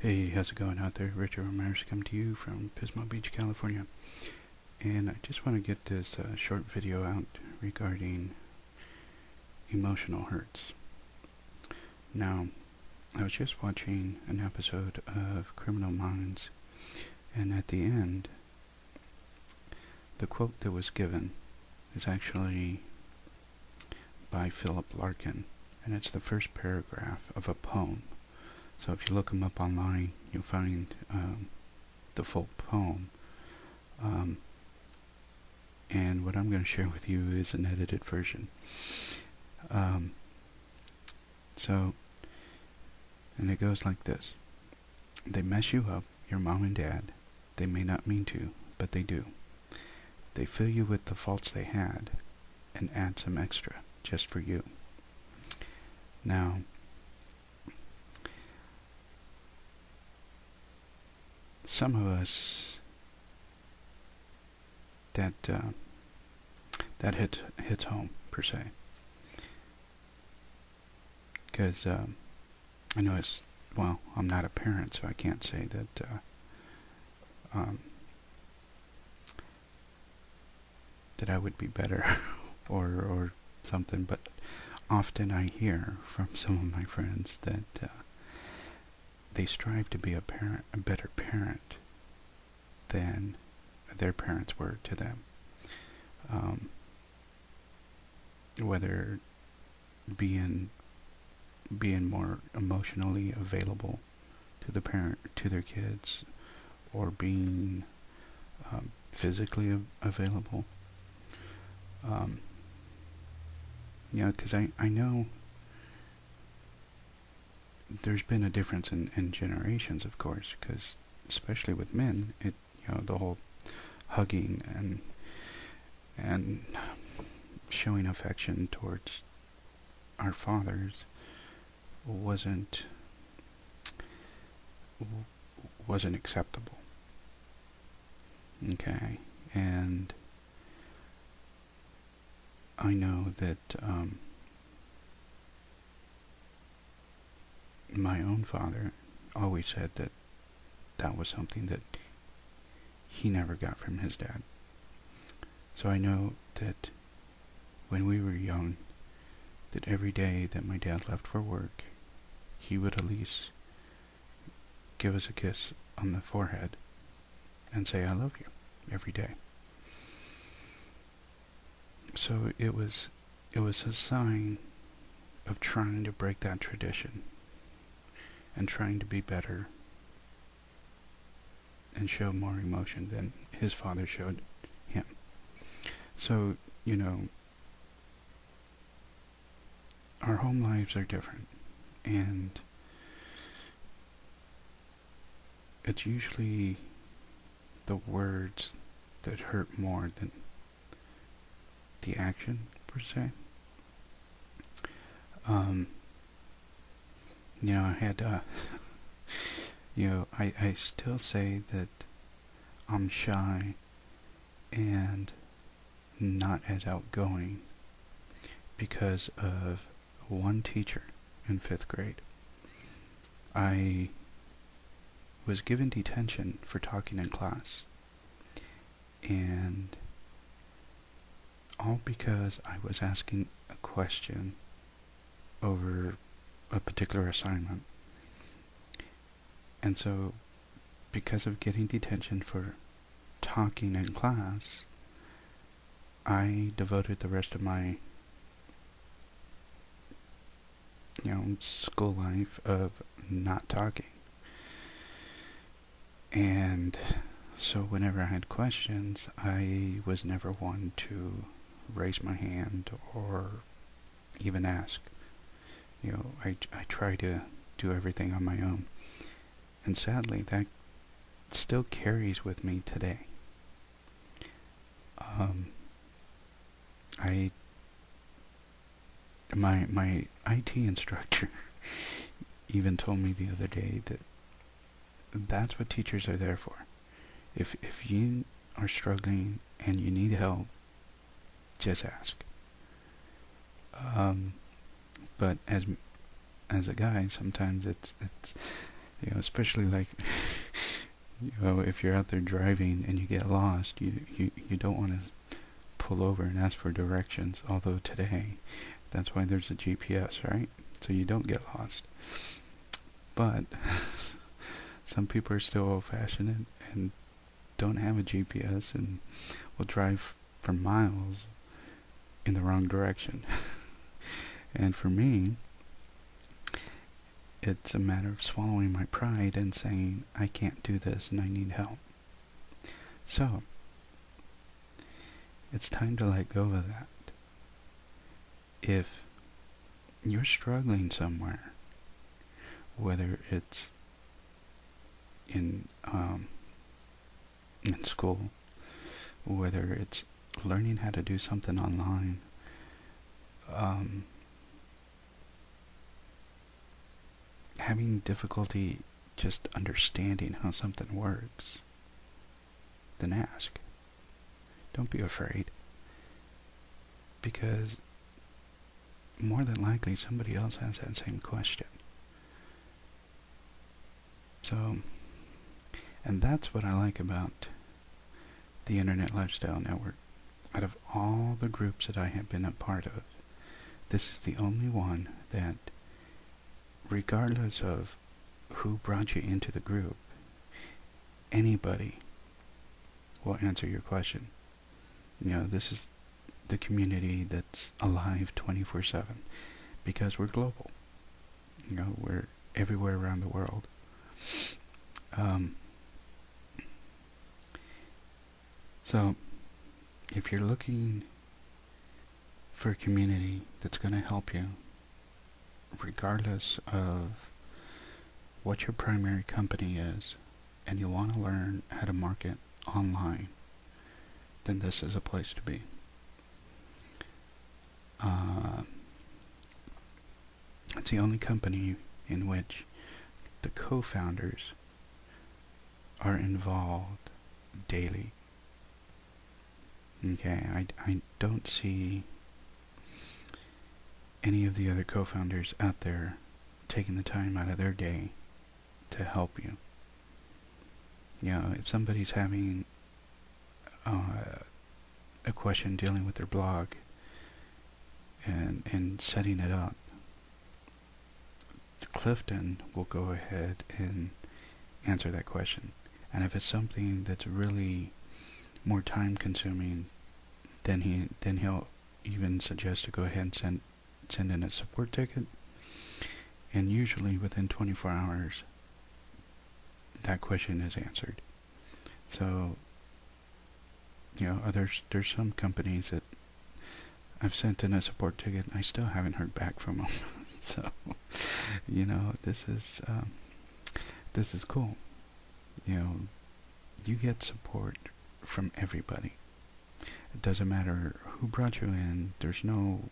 Hey, how's it going out there? Ramirez coming to you from Pismo Beach, California. And I just want to get this short video out regarding emotional hurts. Now, I was just watching an episode of Criminal Minds, and at the end, the quote that was given is actually by Philip Larkin, and it's the first paragraph of a poem. So if you look them up online, you'll find the full poem. And what I'm going to share with you is an edited version. And it goes like this. They mess you up, your mom and dad. They may not mean to, but they do. They fill you with the faults they had and add some extra just for you. Now, some of us that hits home per se, because I know I'm not a parent, so I can't say that that I would be better or something, but often I hear from some of my friends that they strive to be a better parent than their parents were to them. Whether being more emotionally available to their kids, or being physically available. Because I know there's been a difference in generations, of course, because especially with men, the whole hugging and showing affection towards our fathers wasn't acceptable. Okay, and I know that my own father always said that was something that he never got from his dad. So I know that when we were young, that every day that my dad left for work, he would at least give us a kiss on the forehead and say, "I love you," every day. So it was a sign of trying to break that tradition and trying to be better and show more emotion than his father showed him. So, our home lives are different, and it's usually the words that hurt more than the action, per se. I had, I still say that I'm shy and not as outgoing because of one teacher in 5th grade. I was given detention for talking in class, and all because I was asking a question over a particular assignment. And so, because of getting detention for talking in class, I devoted the rest of my school life of not talking. And so whenever I had questions, I was never one to raise my hand or even ask. I try to do everything on my own. And sadly, that still carries with me today. My IT instructor even told me the other day that that's what teachers are there for. If you are struggling and you need help, just ask. But as a guy, sometimes Especially like, if you're out there driving and you get lost, you don't want to pull over and ask for directions. Although today, that's why there's a GPS, right? So you don't get lost. But some people are still old-fashioned and don't have a GPS and will drive for miles in the wrong direction. And for me, it's a matter of swallowing my pride and saying, I can't do this and I need help. So, it's time to let go of that. If you're struggling somewhere, whether it's in school, whether it's learning how to do something online, having difficulty just understanding how something works, then ask. Don't be afraid, because more than likely somebody else has that same question. So, and that's what I like about the Internet Lifestyle Network. Out of all the groups that I have been a part of, this is the only one that, regardless of who brought you into the group, anybody will answer your question. This is the community that's alive 24/7, because we're global. We're everywhere around the world. So, if you're looking for a community that's going to help you, regardless of what your primary company is, and you want to learn how to market online, then this is a place to be. It's the only company in which the co-founders are involved daily. Okay, I don't see any of the other co-founders out there taking the time out of their day to help you. If somebody's having a question dealing with their blog and setting it up, Clifton will go ahead and answer that question. And if it's something that's really more time consuming, then he'll even suggest to go ahead and send in a support ticket. And usually within 24 hours, that question is answered. So, there's some companies that I've sent in a support ticket and I still haven't heard back from them. So, this is cool. You get support from everybody. It doesn't matter who brought you in. There's no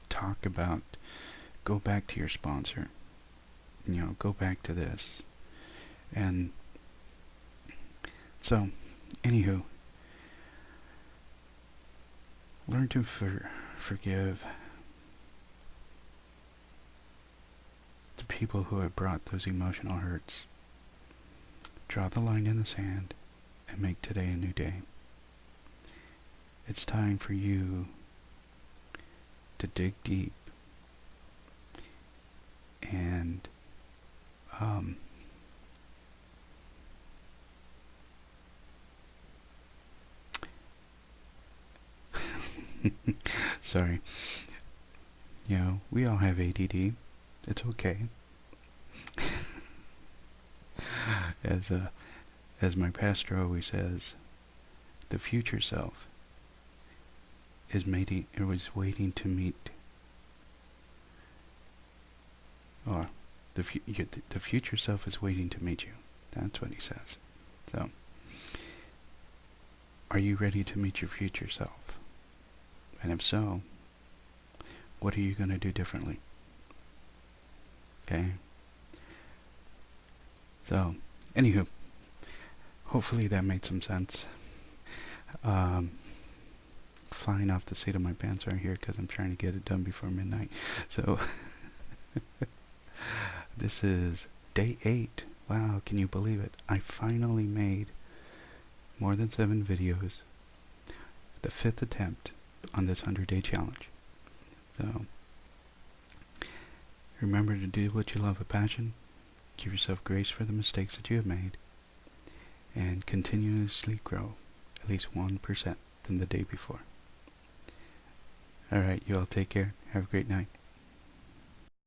talk about go back to your sponsor. Go back to this. And so, anywho, learn to forgive the people who have brought those emotional hurts. Draw the line in the sand and make today a new day. It's time for you to dig deep and sorry. We all have ADD. It's okay. As my pastor always says, the future self is waiting to meet, or the future self is waiting to meet you. That's what he says. So, are you ready to meet your future self? And if so, what are you going to do differently? Okay? So, anywho, hopefully that made some sense. Flying off the seat of my pants right here because I'm trying to get it done before midnight. So, this is day 8. Wow, can you believe it? I finally made more than 7 videos. The 5th attempt on this 100-day challenge. So, remember to do what you love with passion. Give yourself grace for the mistakes that you have made. And continuously grow at least 1% than the day before. Alright, you all take care. Have a great night.